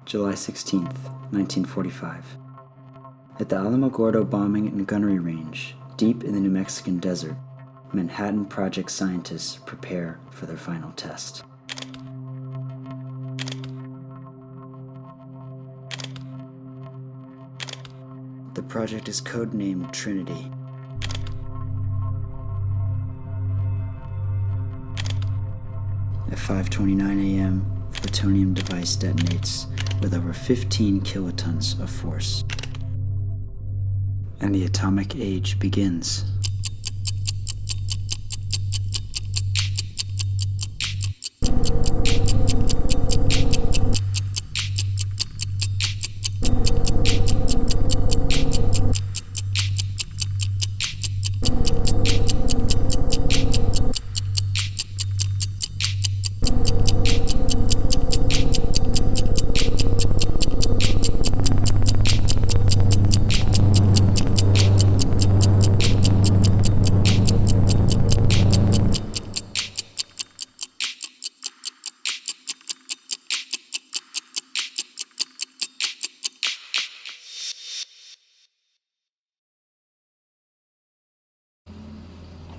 July 16th, 1945. At the Alamogordo bombing and gunnery range, deep in the New Mexican desert, Manhattan Project scientists prepare for their final test. The project is codenamed Trinity. At 5:29 a.m., the plutonium device detonates with over 15 kilotons of force. And the atomic age begins.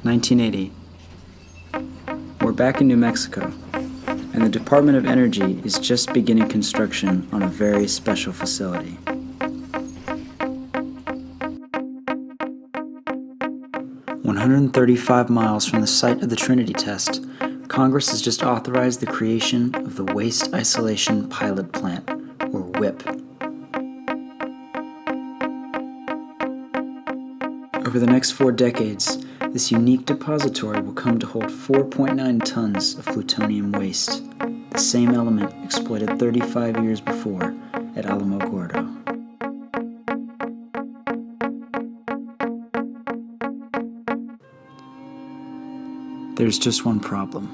(1980). We're back in New Mexico, and the Department of Energy is just beginning construction on a very special facility. "135 miles from the site of the Trinity test, Congress has just authorized the creation of the Waste Isolation Pilot Plant, or WIPP. Over the next 4 decades, this unique depository will come to hold 4.9 tons of plutonium waste, the same element exploited 35 years before at Alamogordo. There's just one problem.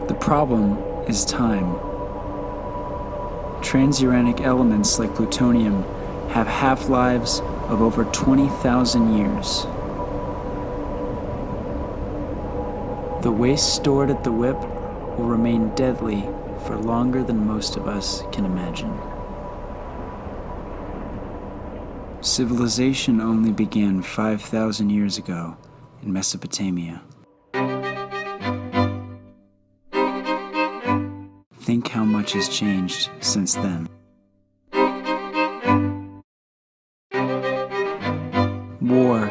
The problem is time. Transuranic elements like plutonium have half-lives of over 20,000 years. The waste stored at the WIPP will remain deadly for longer than most of us can imagine. Civilization only began 5,000 years ago in Mesopotamia. Think how much has changed since then. War,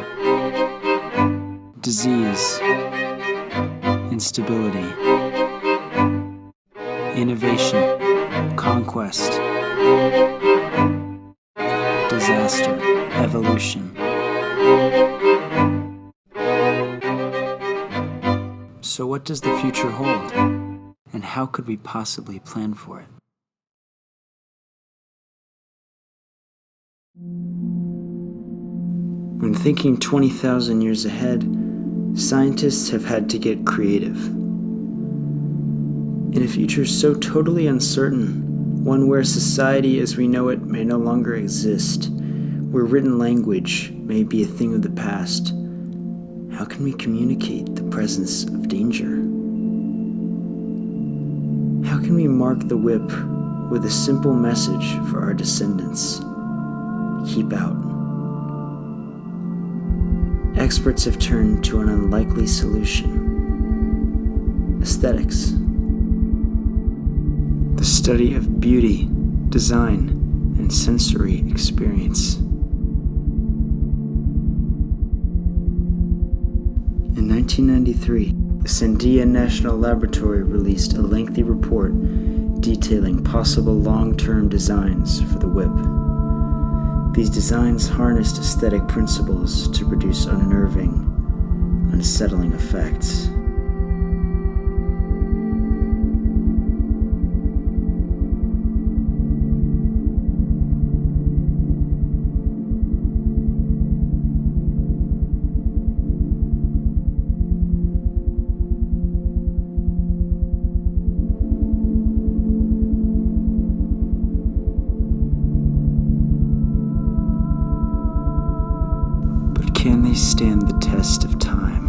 disease, instability, innovation, conquest, disaster, evolution. So what does the future hold? And how could we possibly plan for it? When thinking 20,000 years ahead, scientists have had to get creative. In a future so totally uncertain, one where society as we know it may no longer exist, where written language may be a thing of the past, how can we communicate the presence of danger? How can we mark the WIPP with a simple message for our descendants? Keep out. Experts have turned to an unlikely solution: aesthetics. The study of beauty, design, and sensory experience. In 1993, the Sandia National Laboratory released a lengthy report detailing possible long-term designs for the WIPP. These designs harnessed aesthetic principles to produce unnerving, unsettling effects. can they stand the test of time?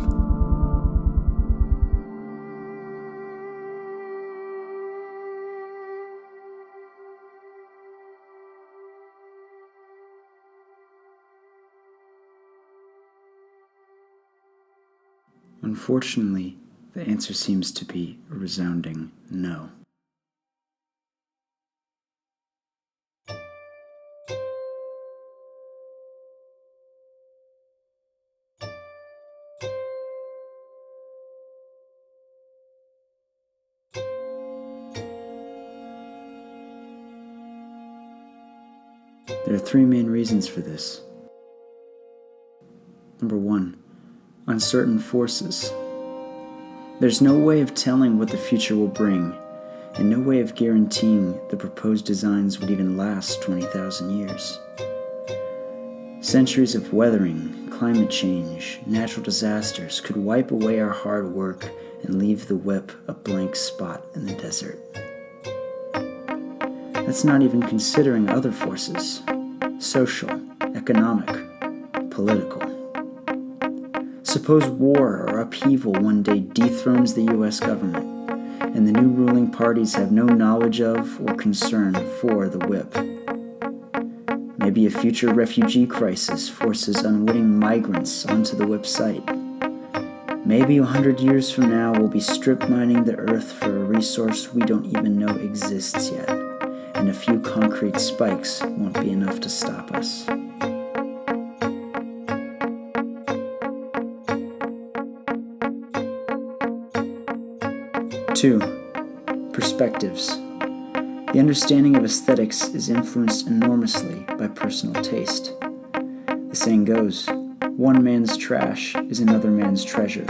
Unfortunately, the answer seems to be a resounding no. There are three main reasons for this. Number one, uncertain forces. There's no way of telling what the future will bring, and no way of guaranteeing the proposed designs would even last 20,000 years. Centuries of weathering, climate change, natural disasters could wipe away our hard work and leave the WIPP a blank spot in the desert. That's not even considering other forces: social, economic, political. Suppose war or upheaval one day dethrones the US government, and the new ruling parties have no knowledge of or concern for the WIPP. Maybe a future refugee crisis forces unwitting migrants onto the WIPP site. Maybe 100 years from now we'll be strip mining the earth for a resource we don't even know exists yet, and a few concrete spikes won't be enough to stop us. Two, perspectives. The understanding of aesthetics is influenced enormously by personal taste. The saying goes, one man's trash is another man's treasure.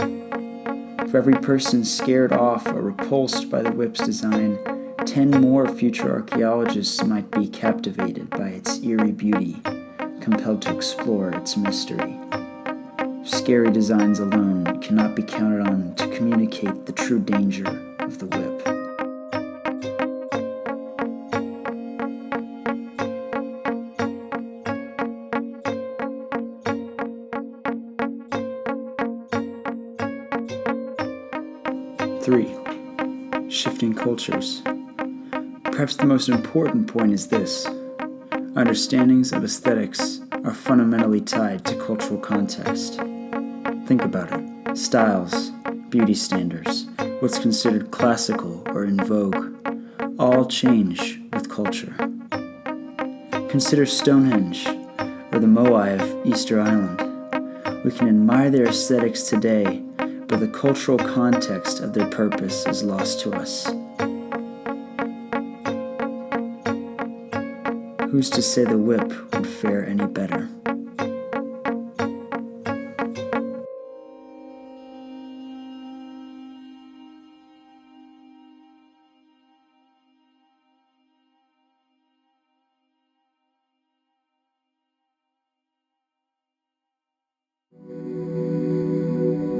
For every person scared off or repulsed by the WIPP's design, 10 more future archaeologists might be captivated by its eerie beauty, compelled to explore its mystery. Scary designs alone cannot be counted on to communicate the true danger of the WIPP. Three, shifting cultures. Perhaps the most important point is this: understandings of aesthetics are fundamentally tied to cultural context. Think about it. Styles, beauty standards, what's considered classical or in vogue, all change with culture. Consider Stonehenge or the Moai of Easter Island. We can admire their aesthetics today, but the cultural context of their purpose is lost to us. Who's to say the WIPP would fare any better?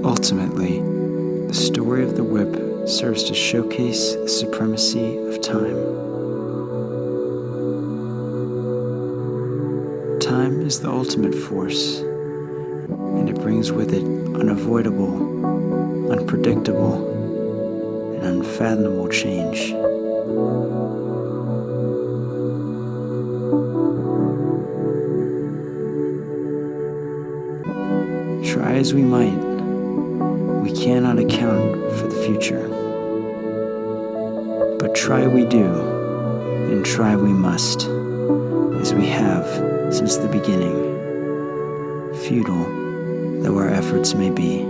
Ultimately, the story of the WIPP serves to showcase the supremacy of time. Time is the ultimate force, and it brings with it unavoidable, unpredictable, and unfathomable change. Try as we might, we cannot account for the future. But try we do, and try we must, as we have since the beginning, futile though our efforts may be.